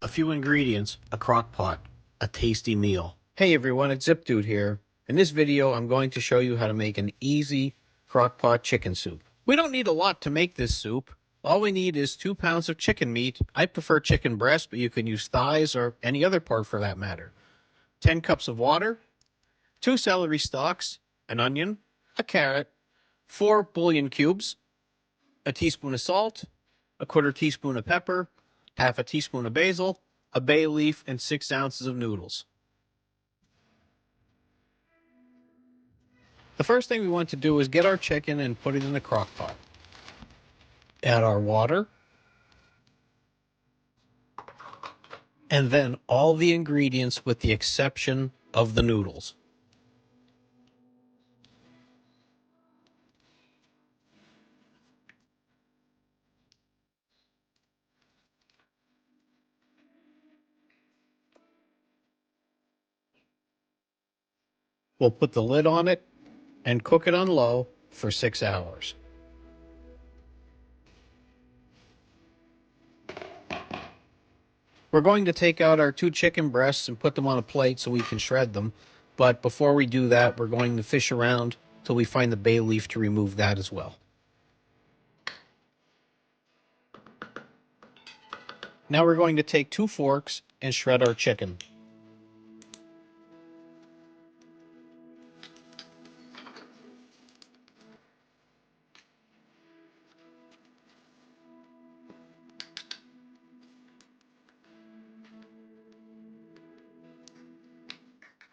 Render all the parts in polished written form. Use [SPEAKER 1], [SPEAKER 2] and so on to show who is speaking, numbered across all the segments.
[SPEAKER 1] A few ingredients, a crock pot, a tasty meal.
[SPEAKER 2] Hey everyone, it's Zip Dude here. In this video, I'm going to show you how to make an easy crock pot chicken soup. We don't need a lot to make this soup. All we need is 2 pounds of chicken meat. I prefer chicken breast, but you can use thighs or any other part for that matter. 10 cups of water, 2 celery stalks, an onion, a carrot, 4 bouillon cubes, a teaspoon of salt, a quarter teaspoon of pepper, half a teaspoon of basil, a bay leaf, and 6 ounces of noodles. The first thing we want to do is get our chicken and put it in the crock pot. Add our water. And then all the ingredients with the exception of the noodles. We'll put the lid on it and cook it on low for 6 hours. We're going to take out our 2 chicken breasts and put them on a plate so we can shred them. But before we do that, we're going to fish around till we find the bay leaf to remove that as well. Now we're going to take 2 forks and shred our chicken.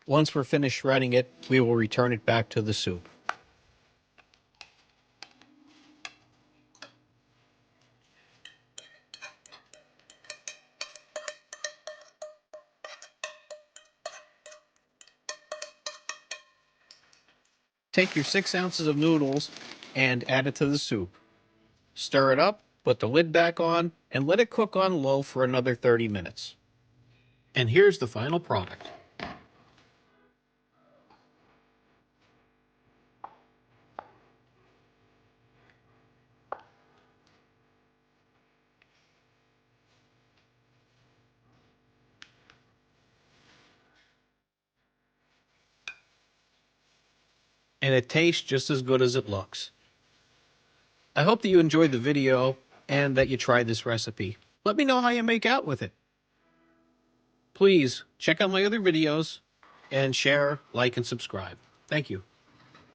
[SPEAKER 2] Once we're finished shredding it, we will return it back to the soup. Take your 6 ounces of noodles and add it to the soup. Stir it up, put the lid back on, and let it cook on low for another 30 minutes. And here's the final product. And it tastes just as good as it looks. I hope that you enjoyed the video and that you tried this recipe. Let me know how you make out with it. Please check out my other videos and share, like, and subscribe. Thank you.